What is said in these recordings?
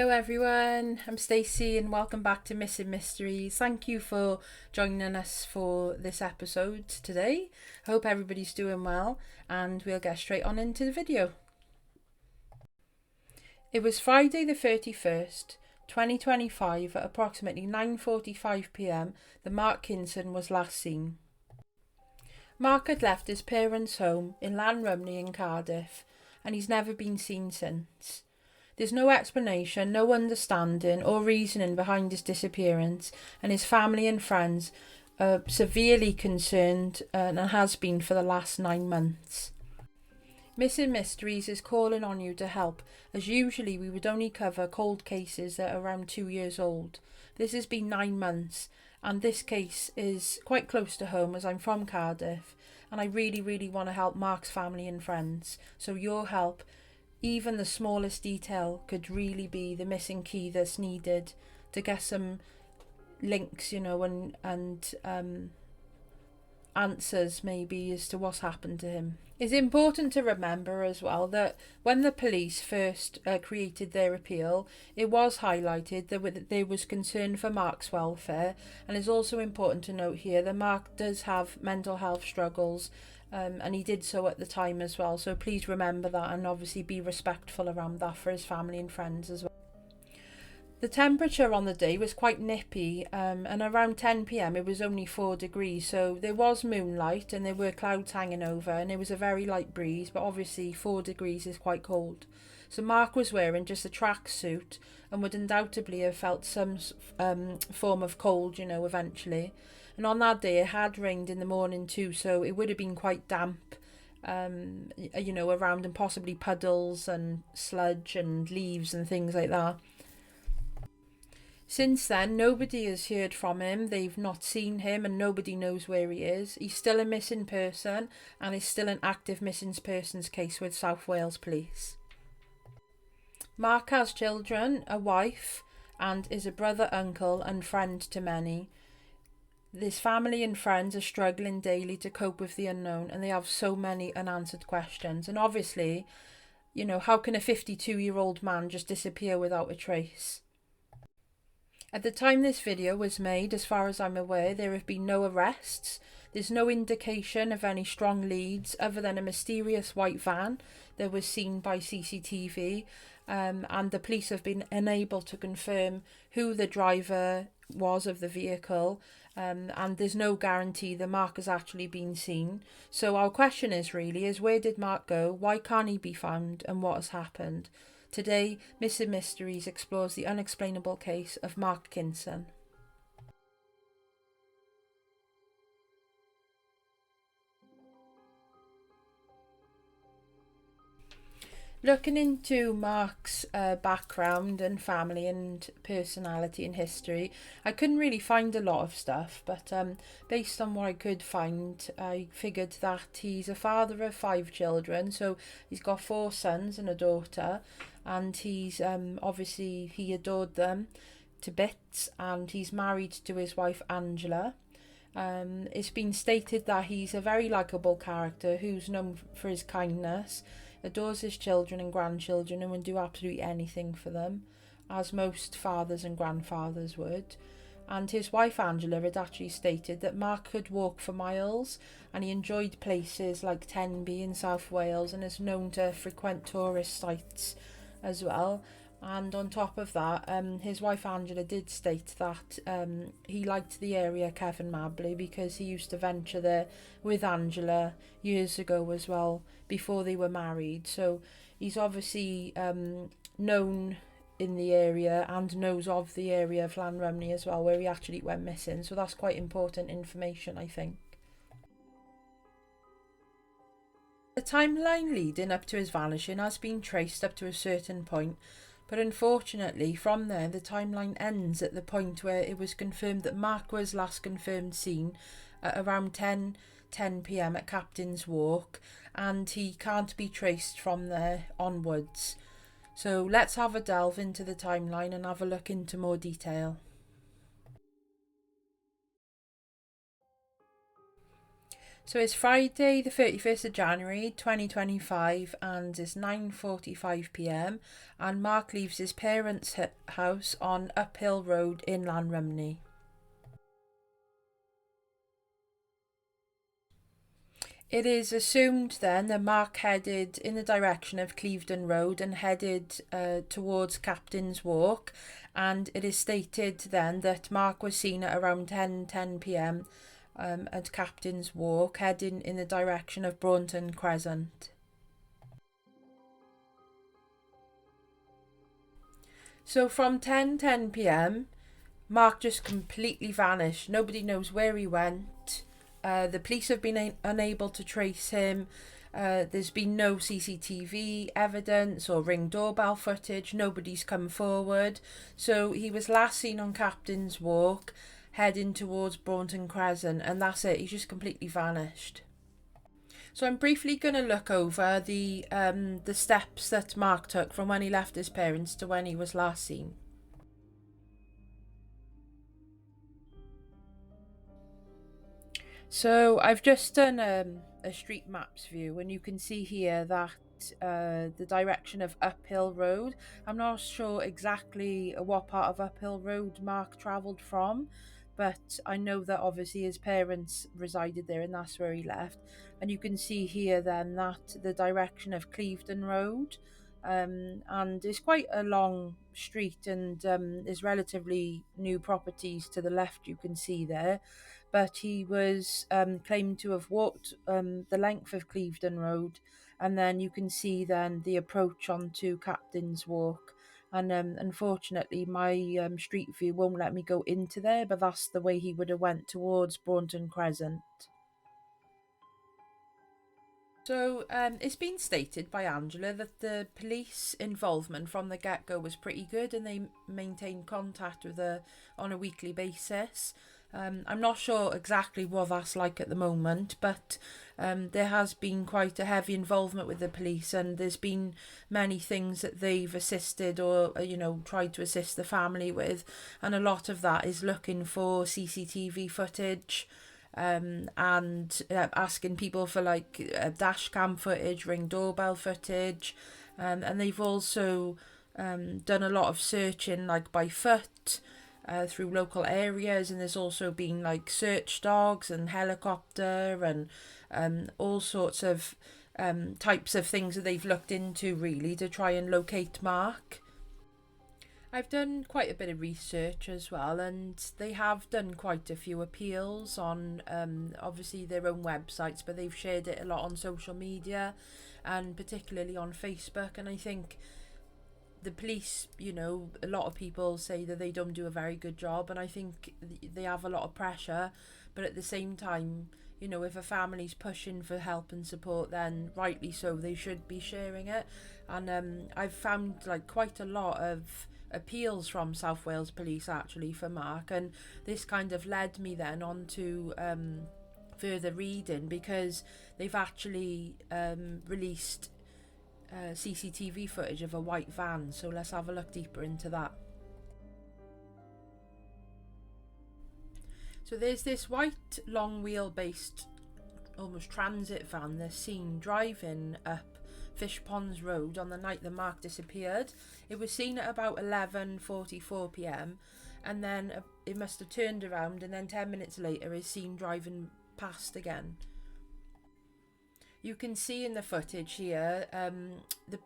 Hello everyone, I'm Stacey and welcome back to Missing Mysteries. Thank you for joining us for this episode today. I hope everybody's doing well and we'll get straight on into the video. It was Friday the 31st, 2025 at approximately 9:45 p.m. that Mark Kinson was last seen. Mark had left his parents' home in Llanrumney in Cardiff and he's never been seen since. There's no explanation, no understanding or reasoning behind his disappearance, and his family and friends are severely concerned and has been for the last 9 months. Missing Mysteries is calling on you to help, as usually we would only cover cold cases that are around 2 years old. This has been 9 months, and this case is quite close to home as I'm from Cardiff, and I really want to help Mark's family and friends. So your help, even the smallest detail, could really be the missing key that's needed to get some links, and answers maybe as to what's happened to him. It's important to remember as well that when the police first created their appeal, it was highlighted that there was concern for Mark's welfare, and it's also important to note here that Mark does have mental health struggles, and he did so at the time as well, so please remember that and obviously be respectful around that for his family and friends as well. The temperature on the day was quite nippy, and around 10 p.m. it was only 4 degrees, so there was moonlight and there were clouds hanging over and it was a very light breeze, but obviously 4 degrees is quite cold. So Mark was wearing just a tracksuit and would undoubtedly have felt some form of cold, eventually. And on that day it had rained in the morning too, so it would have been quite damp, around, and possibly puddles and sludge and leaves and things like that. Since then, nobody has heard from him, they've not seen him, and nobody knows where he is. He's still a missing person and is still an active missing persons case with South Wales Police. Mark has children, a wife, and is a brother, uncle and friend to many. His family and friends are struggling daily to cope with the unknown, and they have so many unanswered questions. And obviously, how can a 52-year-old man just disappear without a trace? At the time this video was made, as far as I'm aware, there have been no arrests. There's no indication of any strong leads other than a mysterious white van that was seen by CCTV, and the police have been unable to confirm who the driver was of the vehicle, and there's no guarantee that Mark has actually been seen. So our question is where did Mark go, why can't he be found, and what has happened? Today, Missing Mysteries explores the unexplainable case of Mark Kinson. Looking into Mark's background and family and personality and history, I couldn't really find a lot of stuff, but based on what I could find, I figured that he's a father of 5 children, so he's got 4 sons and a daughter, and he's obviously he adored them to bits, and he's married to his wife Angela. It's been stated that he's a very likeable character who's known for his kindness, adores his children and grandchildren, and would do absolutely anything for them, as most fathers and grandfathers would. And his wife Angela had actually stated that Mark could walk for miles, and he enjoyed places like Tenby in South Wales and is known to frequent tourist sites as well. And on top of that, his wife Angela did state that he liked the area Kevin Mabley because he used to venture there with Angela years ago as well, before they were married. So he's obviously known in the area and knows of the area of Llanrumney as well, where he actually went missing. So that's quite important information, I think. The timeline leading up to his vanishing has been traced up to a certain point, but unfortunately from there the timeline ends at the point where it was confirmed that Mark was last confirmed seen at around 10 p.m. at Captain's Walk, and he can't be traced from there onwards. So let's have a delve into the timeline and have a look into more detail. So it's Friday the 31st of January 2025 and it's 9:45 p.m. and Mark leaves his parents' house on Uphill Road in Llanrumney. It is assumed then that Mark headed in the direction of Clevedon Road and headed towards Captain's Walk, and it is stated then that Mark was seen at around 10 p.m. At Captain's Walk, heading in the direction of Braunton Crescent. So from 10 p.m, Mark just completely vanished. Nobody knows where he went. The police have been unable to trace him. There's been no CCTV evidence or ring doorbell footage. Nobody's come forward. So he was last seen on Captain's Walk, heading towards Braunton Crescent, and that's it. He's just completely vanished. So I'm briefly going to look over the steps that Mark took from when he left his parents to when he was last seen. So I've just done a street maps view, and you can see here that the direction of Uphill Road. I'm not sure exactly what part of Uphill Road Mark travelled from, but I know that obviously his parents resided there and that's where he left. And you can see here then that the direction of Clevedon Road, and it's quite a long street, and there's relatively new properties to the left you can see there. But he was claimed to have walked the length of Clevedon Road, and then you can see then the approach onto Captain's Walk. And unfortunately my street view won't let me go into there, but that's the way he would have went towards Braunton Crescent. So it's been stated by Angela that the police involvement from the get-go was pretty good, and they maintained contact with her on a weekly basis. I'm not sure exactly what that's like at the moment, but there has been quite a heavy involvement with the police, and there's been many things that they've assisted or tried to assist the family with, and a lot of that is looking for CCTV footage, and asking people for dash cam footage, ring doorbell footage, and they've also done a lot of searching by foot through local areas, and there's also been search dogs and helicopter and all sorts of types of things that they've looked into really to try and locate Mark. I've done quite a bit of research as well, and they have done quite a few appeals on obviously their own websites, but they've shared it a lot on social media and particularly on Facebook. And I think the police, a lot of people say that they don't do a very good job, and I think they have a lot of pressure, but at the same time, if a family's pushing for help and support, then rightly so, they should be sharing it. And I've found quite a lot of appeals from South Wales Police actually for Mark, and this kind of led me then on to further reading, because they've actually released CCTV footage of a white van, so let's have a look deeper into that. So there's this white long wheelbase almost transit van that's seen driving up Fish Ponds Road on the night that Mark disappeared. It was seen at about 11:44 p.m, and then it must have turned around, and then 10 minutes later is seen driving past again. You can see in the footage here the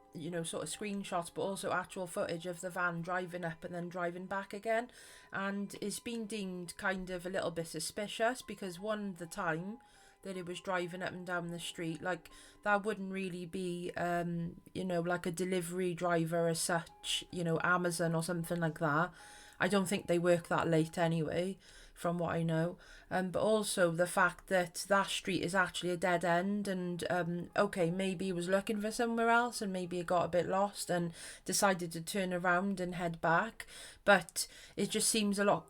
sort of screenshots, but also actual footage of the van driving up and then driving back again, and it's been deemed kind of a little bit suspicious because the time that it was driving up and down the street, that wouldn't really be a delivery driver as such, Amazon or something like that. I don't think they work that late anyway, from what I know. But also the fact that street is actually a dead end, and okay, maybe he was looking for somewhere else and maybe he got a bit lost and decided to turn around and head back. But it just seems a lot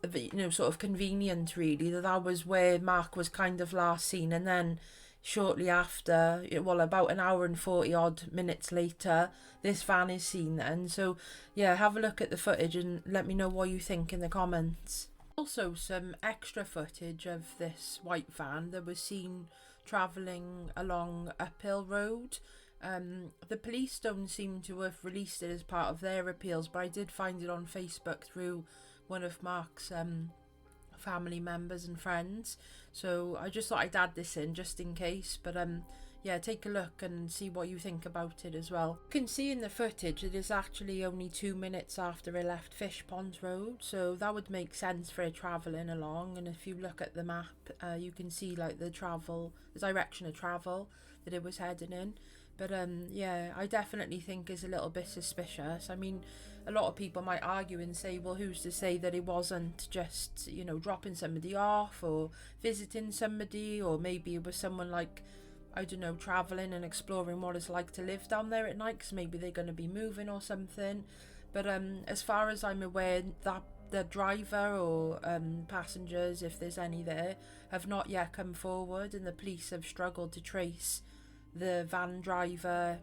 sort of convenient really that was where Mark was kind of last seen, and then shortly after, about an hour and 40 odd minutes later, this van is seen then. So yeah, have a look at the footage and let me know what you think in the comments. Also, some extra footage of this white van that was seen travelling along Uphill Road. The police don't seem to have released it as part of their appeals, but I did find it on Facebook through one of Mark's family members and friends, so I just thought I'd add this in just in case. But yeah, take a look and see what you think about it as well. You can see in the footage it is actually only 2 minutes after it left Fish Ponds Road, so that would make sense for it travelling along. And if you look at the map, you can see like the direction of travel that it was heading in. But yeah, I definitely think is a little bit suspicious. I mean, a lot of people might argue and say, well, who's to say that it wasn't just, you know, dropping somebody off or visiting somebody, or maybe it was someone like, I don't know, travelling and exploring what it's like to live down there at night, because maybe they're going to be moving or something. But as far as I'm aware, that the driver or passengers, if there's any there, have not yet come forward, and the police have struggled to trace the van driver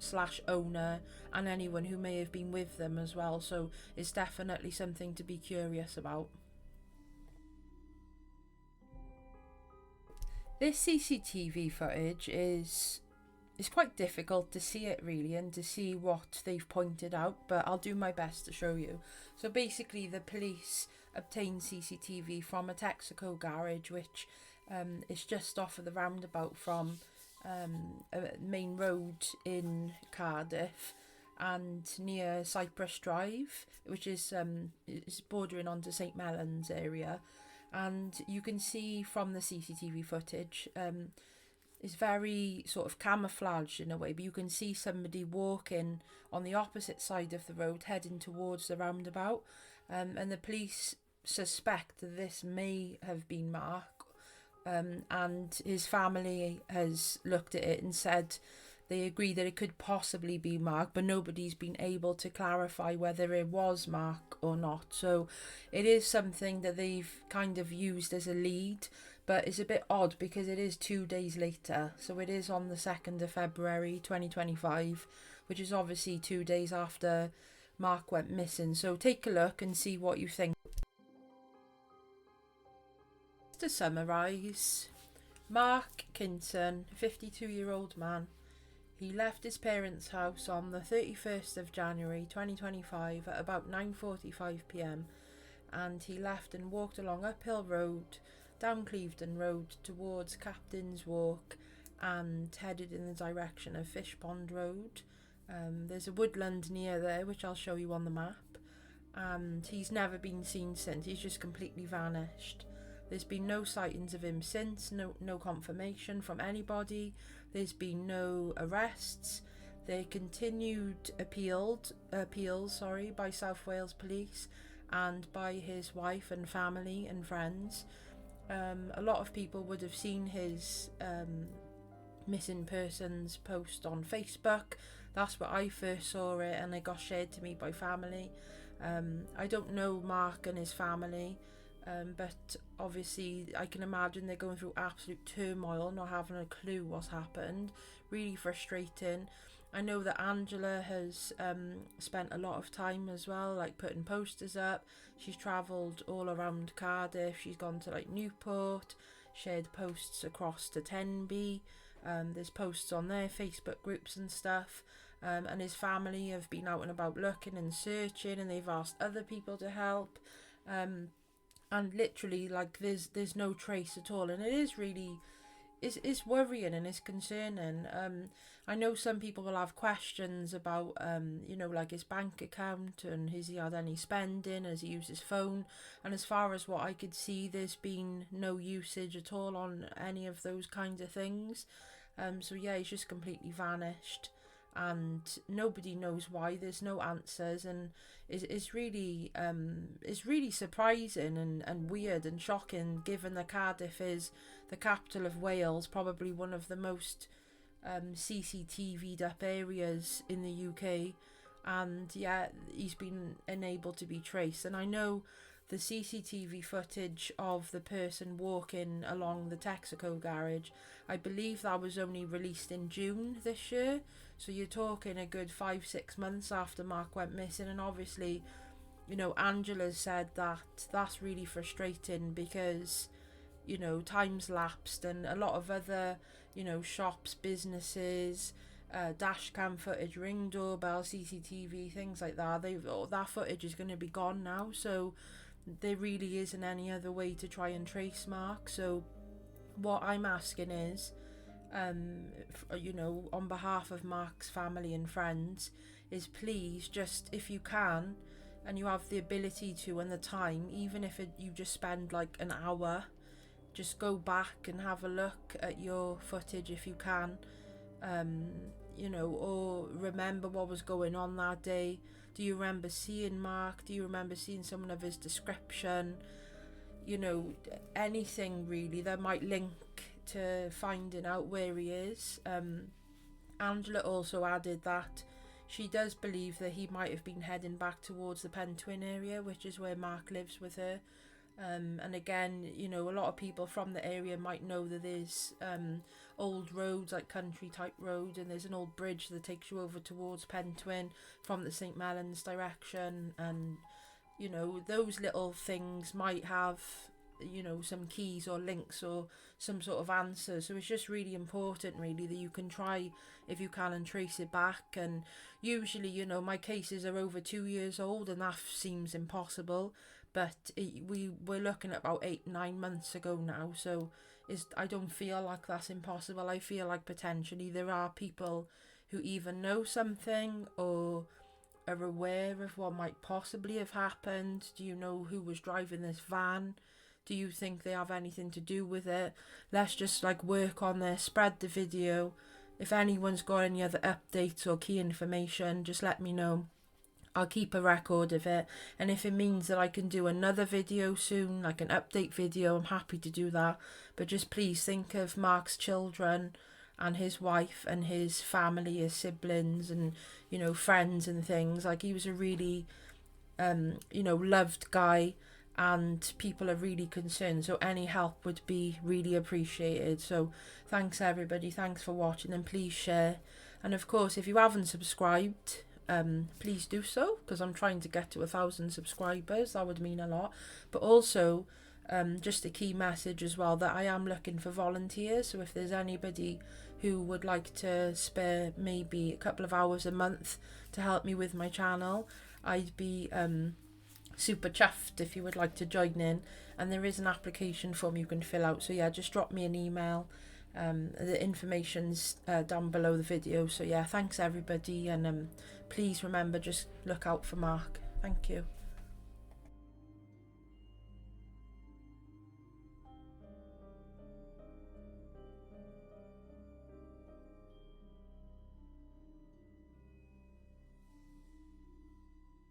/ owner and anyone who may have been with them as well. So it's definitely something to be curious about. This CCTV footage is quite difficult to see it really, and to see what they've pointed out, but I'll do my best to show you. So basically the police obtained CCTV from a Texaco garage, which is just off of the roundabout from a main road in Cardiff and near Cypress Drive, which is bordering onto St Mellons area. And you can see from the CCTV footage, it's very sort of camouflaged in a way, but you can see somebody walking on the opposite side of the road heading towards the roundabout, and the police suspect that this may have been Mark. And his family has looked at it and said they agree that it could possibly be Mark, but nobody's been able to clarify whether it was Mark or not. So it is something that they've kind of used as a lead, but it's a bit odd because it is 2 days later. So it is on the 2nd of February 2025, which is obviously 2 days after Mark went missing. So take a look and see what you think. To summarise, Mark Kinson, 52-year-old man. He left his parents' house on the 31st of January 2025 at about 9:45 p.m, and he left and walked along Uphill Road, down Clevedon Road towards Captain's Walk, and headed in the direction of Fish Pond Road. There's a woodland near there which I'll show you on the map, and he's never been seen since. He's just completely vanished. There's been no sightings of him since, no confirmation from anybody. There's been no arrests. They continued appeals by South Wales Police and by his wife and family and friends. A lot of people would have seen his missing persons post on Facebook. That's where I first saw it, and it got shared to me by family. I don't know Mark and his family. But obviously I can imagine they're going through absolute turmoil, not having a clue what's happened. Really frustrating. I know that Angela has spent a lot of time as well, like putting posters up. She's travelled all around Cardiff. She's gone to like Newport, shared posts across to Tenby. There's posts on their Facebook groups and stuff. And his family have been out and about looking and searching, and they've asked other people to help. And literally, like, there's no trace at all, and it is really, it's worrying and it's concerning. I know some people will have questions about, you know, like his bank account, and has he had any spending, has he used his phone, and as far as what I could see, there's been no usage at all on any of those kinds of things. So yeah, he's just completely vanished. And nobody knows why. There's no answers, and it's really surprising and weird and shocking, given that Cardiff is the capital of Wales, probably one of the most CCTV'd up areas in the UK, and yeah, he's been unable to be traced. And I know the CCTV footage of the person walking along the Texaco garage, I believe that was only released in June this year, so you're talking a good 5-6 months after Mark went missing. And obviously you know, Angela said that that's really frustrating because, you know, time's lapsed, and a lot of other, you know, shops, businesses, dash cam footage, ring doorbell, CCTV, things like that, that footage is going to be gone now, so there really isn't any other way to try and trace Mark. So what I'm asking is, you know, on behalf of Mark's family and friends, is please just, if you can, and you have the ability to and the time, even if you just spend like an hour, just go back and have a look at your footage if you can, you know, or remember what was going on that day. Do you remember seeing Mark? Do you remember seeing someone of his description? You know, anything really that might link to finding out where he is. Angela also added that she does believe that he might have been heading back towards the Pentwyn area, which is where Mark lives with her. And again, you know, a lot of people from the area might know that there's old roads, like country type road, and there's an old bridge that takes you over towards Pentwyn from the St Mellons direction, and you know, those little things might have, you know, some keys or links or some sort of answer. So it's just really important really that you can try, if you can, and trace it back. And usually, you know, my cases are over 2 years old and that seems impossible, but we're looking at about 8-9 months ago now, so I don't feel like that's impossible. I feel like potentially there are people who even know something or are aware of what might possibly have happened. Do you know who was driving this van? Do you think they have anything to do with it? Let's just like work on this, spread the video. If anyone's got any other updates or key information, just let me know. I'll keep a record of it, and if it means that I can do another video soon, like an update video, I'm happy to do that. But just please think of Mark's children and his wife and his family, his siblings, and you know, friends and things. Like, he was a really you know, loved guy, and people are really concerned, so any help would be really appreciated. So thanks everybody, thanks for watching, and please share. And of course, if you haven't subscribed, please do so, because I'm trying to get to 1,000 subscribers. That would mean a lot. But also, just a key message as well, that I am looking for volunteers. So if there's anybody who would like to spare maybe a couple of hours a month to help me with my channel, I'd be super chuffed if you would like to join in. And there is an application form you can fill out, so yeah, just drop me an email. The information's down below the video. So yeah, thanks everybody, and please remember, just look out for Mark. Thank you.